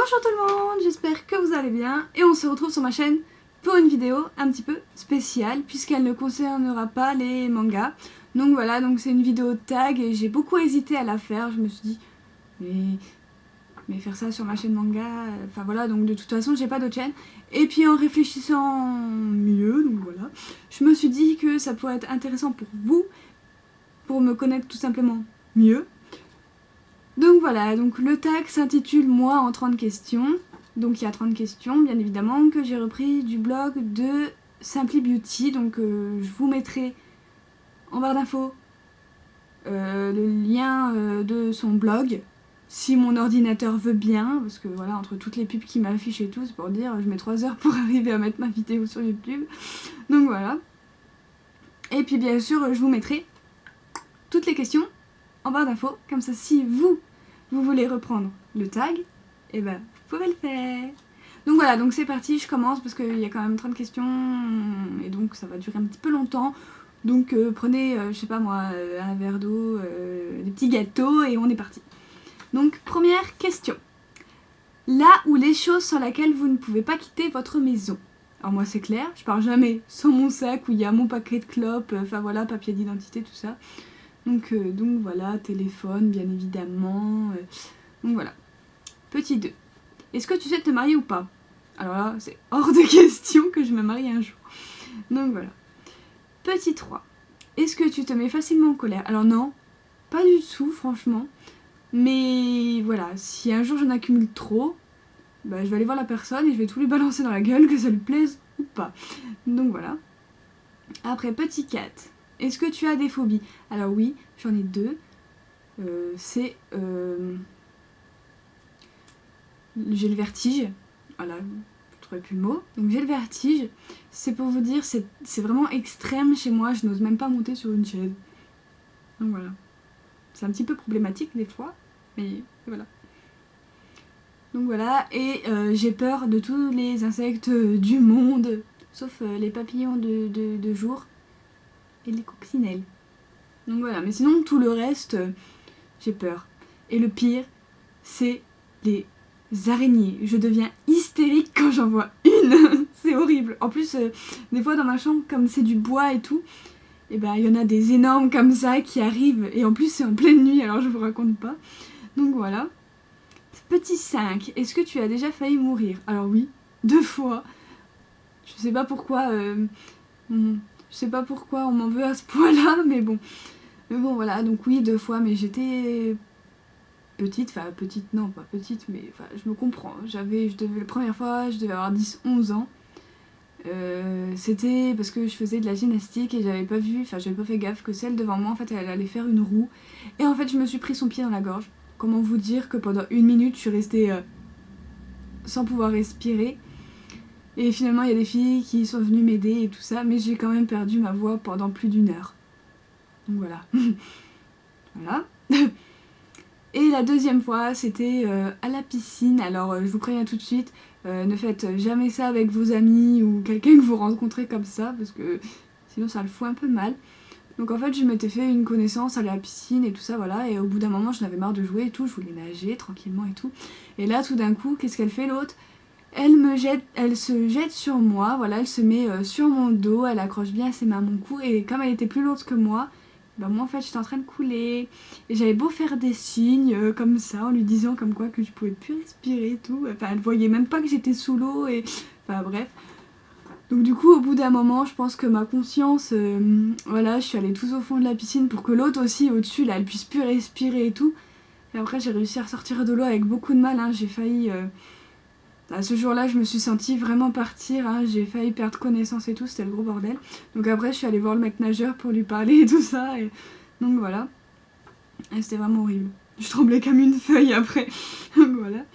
Bonjour tout le monde, j'espère que vous allez bien et on se retrouve sur ma chaîne pour une vidéo un petit peu spéciale puisqu'elle ne concernera pas les mangas. Donc voilà, donc c'est une vidéo tag et j'ai beaucoup hésité à la faire. Je me suis dit mais faire ça sur ma chaîne manga, enfin voilà, donc de toute façon j'ai pas d'autre chaîne. Et puis en réfléchissant mieux, donc voilà, je me suis dit que ça pourrait être intéressant pour vous, pour me connaître tout simplement mieux. Donc voilà, donc le tag s'intitule Moi en 30 questions. Donc il y a 30 questions, bien évidemment, que j'ai repris du blog de Simply Beauty. Donc je vous mettrai en barre d'infos le lien de son blog, si mon ordinateur veut bien, parce que voilà, entre toutes les pubs qui m'affichent et tout, c'est pour dire, je mets 3 heures pour arriver à mettre ma vidéo sur YouTube. Donc voilà. Et puis bien sûr, je vous mettrai toutes les questions en barre d'infos, comme ça si vous voulez reprendre le tag, et ben vous pouvez le faire. Donc voilà, donc c'est parti, je commence parce qu'il y a quand même 30 questions et donc ça va durer un petit peu longtemps. Donc prenez, je sais pas moi, un verre d'eau, des petits gâteaux et on est parti. Donc première question. Là où les choses sans lesquelles vous ne pouvez pas quitter votre maison. Alors moi c'est clair, je pars jamais sans mon sac où il y a mon paquet de clopes, enfin voilà, papier d'identité, tout ça. Donc voilà, téléphone bien évidemment. Donc voilà. Petit 2. Est-ce que tu sais te marier ou pas? Alors là, c'est hors de question que je me marie un jour. Donc voilà. Petit 3. Est-ce que tu te mets facilement en colère? Alors non, pas du tout franchement. Mais voilà, si un jour j'en accumule trop, bah, je vais aller voir la personne et je vais tout lui balancer dans la gueule, que ça lui plaise ou pas. Donc voilà. Après, petit 4. Est-ce que tu as des phobies? Alors oui, j'en ai deux. J'ai le vertige. Voilà, je trouvais plus le mot. Donc j'ai le vertige. C'est pour vous dire, c'est vraiment extrême chez moi. Je n'ose même pas monter sur une chaise. Donc voilà. C'est un petit peu problématique des fois. Mais voilà. Donc voilà. Et j'ai peur de tous les insectes du monde. Sauf les papillons de jour. Et les coccinelles. Donc voilà, mais sinon tout le reste, j'ai peur. Et le pire, c'est les araignées. Je deviens hystérique quand j'en vois une. C'est horrible. En plus, des fois dans ma chambre, comme c'est du bois et tout, et ben il y en a des énormes comme ça qui arrivent. Et en plus c'est en pleine nuit, alors je vous raconte pas. Donc voilà. Petit 5. Est-ce que tu as déjà failli mourir? Alors oui, 2 fois. Je sais pas pourquoi... je sais pas pourquoi on m'en veut à ce point-là, mais bon. Mais bon, voilà, donc oui, 2 fois, mais j'étais petite, enfin petite, non, pas petite, mais enfin, je me comprends. La première fois, je devais avoir 10-11 ans. C'était parce que je faisais de la gymnastique et j'avais pas fait gaffe que celle devant moi, en fait, elle allait faire une roue. Et en fait, je me suis pris son pied dans la gorge. Comment vous dire que pendant 1 minute, je suis restée sans pouvoir respirer. Et finalement, il y a des filles qui sont venues m'aider et tout ça, mais j'ai quand même perdu ma voix pendant plus d'1 heure. Donc voilà. Voilà. Et la deuxième fois, c'était à la piscine. Alors, je vous préviens tout de suite, ne faites jamais ça avec vos amis ou quelqu'un que vous rencontrez comme ça, parce que sinon ça le fout un peu mal. Donc en fait, je m'étais fait une connaissance à la piscine et tout ça, voilà. Et au bout d'un moment, j'en avais marre de jouer et tout, je voulais nager tranquillement et tout. Et là, tout d'un coup, qu'est-ce qu'elle fait l'autre? Elle se jette sur moi, voilà, elle se met sur mon dos, elle accroche bien ses mains à mon cou, et comme elle était plus lourde que moi, bah moi en fait j'étais en train de couler, et j'avais beau faire des signes comme ça, en lui disant comme quoi que je pouvais plus respirer et tout, enfin elle voyait même pas que j'étais sous l'eau, et enfin bref. Donc du coup au bout d'un moment, je pense que ma conscience, voilà, je suis allée tout au fond de la piscine pour que l'autre aussi au-dessus, là, elle puisse plus respirer et tout, et après j'ai réussi à ressortir de l'eau avec beaucoup de mal, hein, j'ai failli... À ce jour-là, je me suis sentie vraiment partir, hein. J'ai failli perdre connaissance et tout, c'était le gros bordel. Donc après, je suis allée voir le maître nageur pour lui parler et tout ça, et donc voilà. Et c'était vraiment horrible. Je tremblais comme une feuille après. Donc voilà.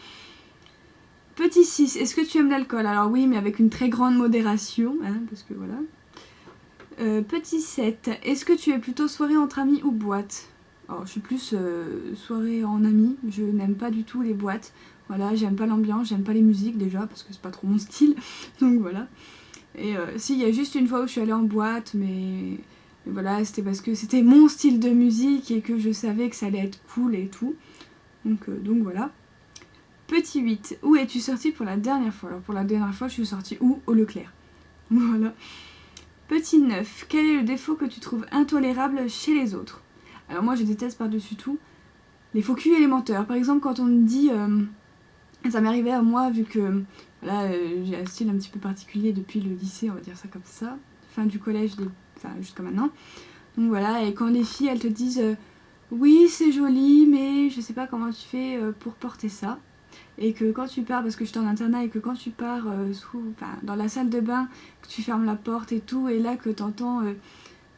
Petit 6, est-ce que tu aimes l'alcool? Alors oui, mais avec une très grande modération, hein, parce que voilà. Petit 7, est-ce que tu es plutôt soirée entre amis ou boîte? Alors je suis plus soirée en amis, je n'aime pas du tout les boîtes. Voilà, j'aime pas l'ambiance, j'aime pas les musiques déjà, parce que c'est pas trop mon style. Donc voilà. Et si, il y a juste une fois où je suis allée en boîte, mais voilà, c'était parce que c'était mon style de musique et que je savais que ça allait être cool et tout. Donc voilà. Petit 8, où es-tu sortie pour la dernière fois? Alors pour la dernière fois, je suis sortie où? Au Leclerc. Voilà. Petit 9, quel est le défaut que tu trouves intolérable chez les autres? Alors moi je déteste par-dessus tout les faux culs et les menteurs. Par exemple quand on me dit, ça m'est arrivé à moi vu que voilà, j'ai un style un petit peu particulier depuis le lycée, on va dire ça comme ça, fin du collège, enfin jusqu'à maintenant. Donc voilà, et quand les filles elles te disent oui c'est joli mais je sais pas comment tu fais pour porter ça. Et que quand tu pars, parce que j'étais en internat, et que quand tu pars dans la salle de bain, que tu fermes la porte et tout, et là que t'entends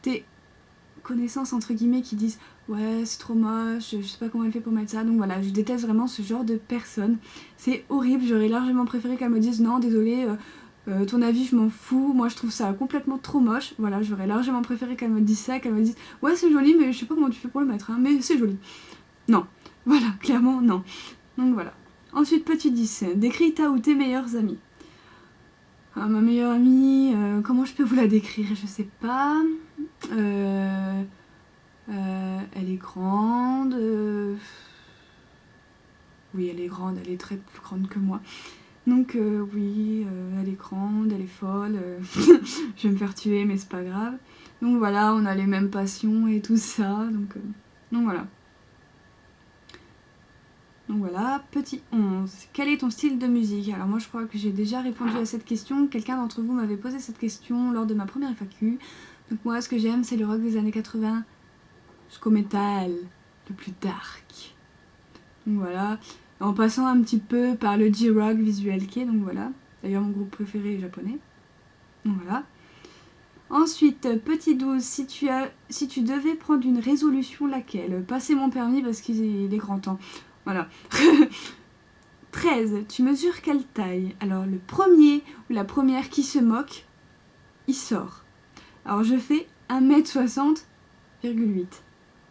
tes connaissances entre guillemets qui disent ouais c'est trop moche, je sais pas comment elle fait pour mettre ça. Donc voilà, je déteste vraiment ce genre de personnes. C'est horrible, j'aurais largement préféré qu'elle me dise non désolé, ton avis je m'en fous, moi je trouve ça complètement trop moche. Voilà, j'aurais largement préféré qu'elle me dise ça, qu'elle me dise ouais c'est joli mais je sais pas comment tu fais pour le mettre, hein, mais c'est joli. Non, voilà, clairement non. Donc voilà. Ensuite, petit 10, décris ta ou tes meilleurs amis. Ah, ma meilleure amie, comment je peux vous la décrire? Je sais pas. Elle est grande. Oui, elle est grande, elle est très plus grande que moi. Donc oui, elle est grande, elle est folle. Je vais me faire tuer, mais c'est pas grave. Donc voilà, on a les mêmes passions et tout ça. Donc voilà. Donc voilà, petit 11. Quel est ton style de musique? Alors moi je crois que j'ai déjà répondu à cette question. Quelqu'un d'entre vous m'avait posé cette question lors de ma première FAQ. Donc moi ce que j'aime c'est le rock des années 80 jusqu'au métal, le plus dark. Donc voilà, en passant un petit peu par le J-Rock Visual Kei, donc voilà. D'ailleurs mon groupe préféré est japonais. Donc voilà. Ensuite, petit 12, si tu devais prendre une résolution, laquelle? Passer mon permis parce qu'il est grand temps. Voilà. 13, tu mesures quelle taille? Alors le premier ou la première qui se moque, il sort. Alors je fais 1m60,8.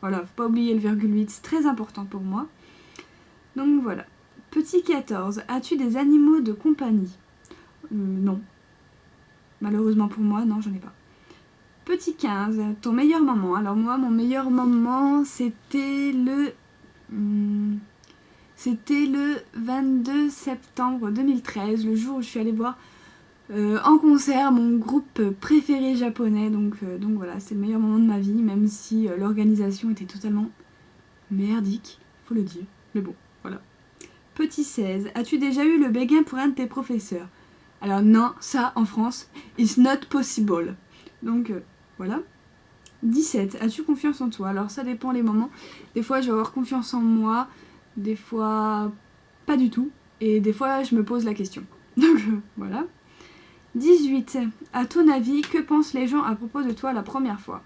Voilà, faut pas oublier le virgule 8, c'est très important pour moi. Donc voilà. Petit 14, as-tu des animaux de compagnie? Non. Malheureusement pour moi, non, j'en ai pas. Petit 15, ton meilleur moment. Alors moi, mon meilleur moment, c'était le 22 septembre 2013, le jour où je suis allée voir en concert mon groupe préféré japonais. Donc voilà, c'est le meilleur moment de ma vie, même si l'organisation était totalement merdique, faut le dire. Mais bon, voilà. Petit 16, as-tu déjà eu le béguin pour un de tes professeurs? Alors non, ça en France, it's not possible. Donc voilà. 17, as-tu confiance en toi? Alors ça dépend les moments. Des fois je vais avoir confiance en moi, des fois pas du tout, et des fois je me pose la question. Donc voilà. 18, à ton avis, que pensent les gens à propos de toi la première fois?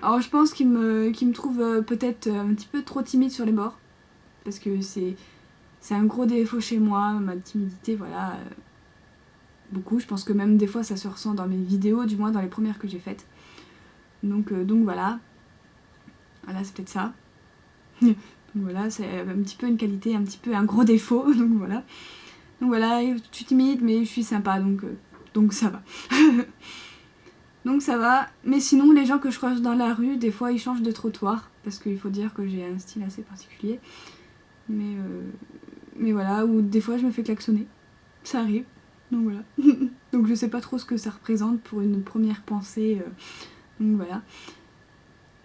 Alors je pense qu'ils me trouvent peut-être un petit peu trop timide sur les bords, parce que c'est un gros défaut chez moi, ma timidité, voilà. Beaucoup, je pense que même des fois ça se ressent dans mes vidéos, du moins dans les premières que j'ai faites. Donc voilà. Voilà, c'est peut-être ça. Donc voilà, c'est un petit peu une qualité, un petit peu un gros défaut. Donc voilà. Donc voilà, je suis timide mais je suis sympa, donc ça va. Donc ça va. Mais sinon, les gens que je croise dans la rue, des fois ils changent de trottoir. Parce qu'il faut dire que j'ai un style assez particulier. Mais voilà, ou des fois je me fais klaxonner. Ça arrive. Donc voilà. Donc je sais pas trop ce que ça représente pour une première pensée. Donc voilà.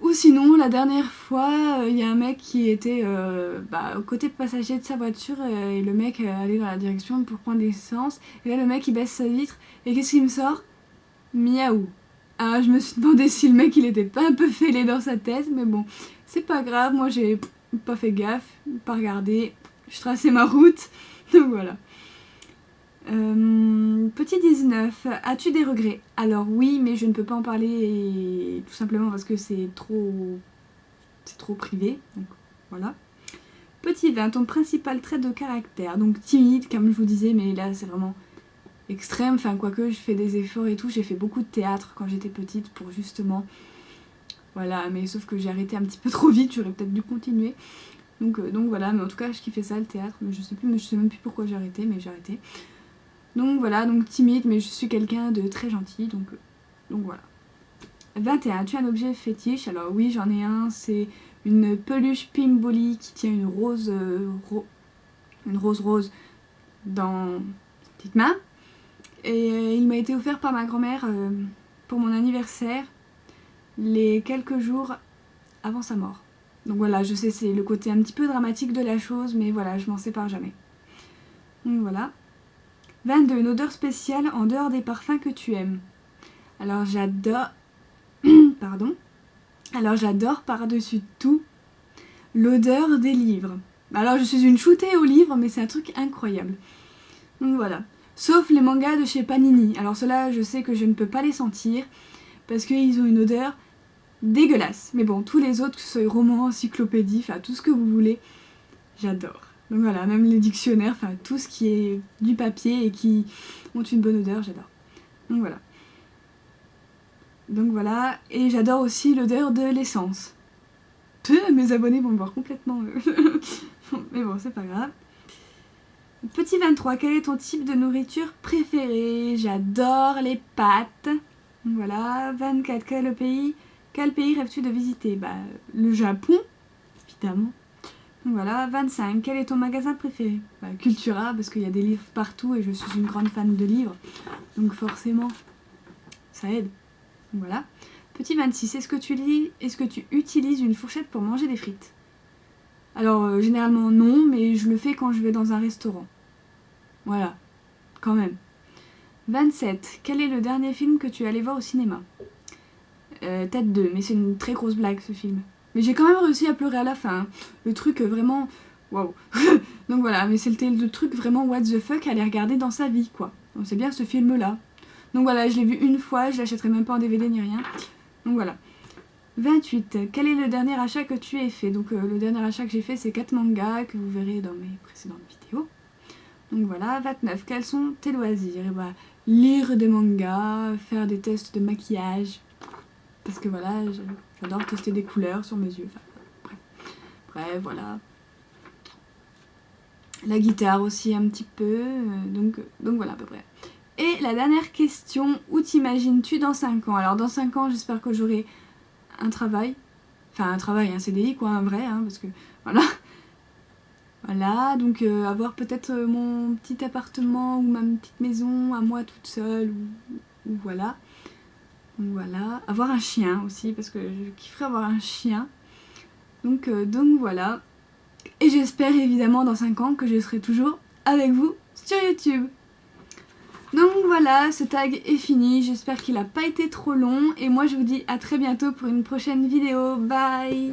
Ou sinon, la dernière fois, il y a un mec qui était au côté passager de sa voiture et le mec allait dans la direction pour prendre l'essence. Et là, le mec il baisse sa vitre et qu'est-ce qu'il me sort? Miaou. Ah, je me suis demandé si le mec il était pas un peu fêlé dans sa tête, mais bon, c'est pas grave. Moi j'ai pas fait gaffe, pas regardé, je traçais ma route. Donc voilà. Petit 19, as-tu des regrets? Alors oui, mais je ne peux pas en parler tout simplement parce que c'est trop privé, donc voilà. Petit 20, ton principal trait de caractère, donc timide comme je vous disais, mais là c'est vraiment extrême, enfin quoique je fais des efforts et tout, j'ai fait beaucoup de théâtre quand j'étais petite pour justement, voilà, mais sauf que j'ai arrêté un petit peu trop vite, j'aurais peut-être dû continuer. Donc voilà, mais en tout cas je kiffais ça le théâtre, mais je sais même plus pourquoi j'ai arrêté, mais j'ai arrêté. Donc voilà, donc timide, mais je suis quelqu'un de très gentil, donc voilà. 21, tu as un objet fétiche? Alors oui, j'en ai un, c'est une peluche Pimboli qui tient une une rose dans sa petite main. Et il m'a été offert par ma grand-mère pour mon anniversaire, les quelques jours avant sa mort. Donc voilà, je sais, c'est le côté un petit peu dramatique de la chose, mais voilà, je m'en sépare jamais. Donc voilà. 22. Une odeur spéciale en dehors des parfums que tu aimes. Alors j'adore... Pardon. Alors j'adore par-dessus tout l'odeur des livres. Alors je suis une shootée aux livres, mais c'est un truc incroyable. Donc voilà. Sauf les mangas de chez Panini. Alors ceux-là, je sais que je ne peux pas les sentir, parce qu'ils ont une odeur dégueulasse. Mais bon, tous les autres, que ce soit romans, encyclopédies, enfin tout ce que vous voulez, j'adore. Donc voilà, même les dictionnaires, enfin tout ce qui est du papier et qui ont une bonne odeur, j'adore. Donc voilà. Donc voilà, et j'adore aussi l'odeur de l'essence. Mes abonnés vont me voir complètement... Mais bon, c'est pas grave. Petit 23, quel est ton type de nourriture préféré? J'adore les pâtes. Donc voilà. 24, quel pays rêves-tu de visiter? Bah, le Japon, évidemment. Donc voilà. 25, quel est ton magasin préféré? Bah, Cultura, parce qu'il y a des livres partout et je suis une grande fan de livres. Donc forcément, ça aide. Donc voilà. Petit 26, est-ce que tu utilises une fourchette pour manger des frites? Alors, généralement non, mais je le fais quand je vais dans un restaurant. Voilà, quand même. 27, quel est le dernier film que tu es allé voir au cinéma? Tête 2, mais c'est une très grosse blague ce film. Mais j'ai quand même réussi à pleurer à la fin. Hein. Le truc vraiment... Waouh. Donc voilà, mais c'était le truc vraiment what the fuck à aller regarder dans sa vie, quoi. Donc c'est bien ce film-là. Donc voilà, je l'ai vu une fois, je l'achèterai même pas en DVD ni rien. Donc voilà. 28. Quel est le dernier achat que tu aies fait? Donc le dernier achat que j'ai fait, c'est 4 mangas que vous verrez dans mes précédentes vidéos. Donc voilà. 29. Quels sont tes loisirs? Et bah, lire des mangas, faire des tests de maquillage. Parce que voilà, j'adore tester des couleurs sur mes yeux. Enfin, bref, voilà. La guitare aussi un petit peu. Donc voilà à peu près. Et la dernière question, où t'imagines-tu dans 5 ans? Alors dans 5 ans, j'espère que j'aurai un travail, enfin un travail, un CDI quoi, un vrai, hein, parce que voilà. Voilà, donc avoir peut-être mon petit appartement ou ma petite maison à moi toute seule, ou voilà. Donc voilà, avoir un chien aussi, parce que je kifferais avoir un chien. Donc voilà. Et j'espère évidemment dans 5 ans que je serai toujours avec vous sur YouTube. Donc voilà, ce tag est fini, j'espère qu'il n'a pas été trop long et moi je vous dis à très bientôt pour une prochaine vidéo, bye!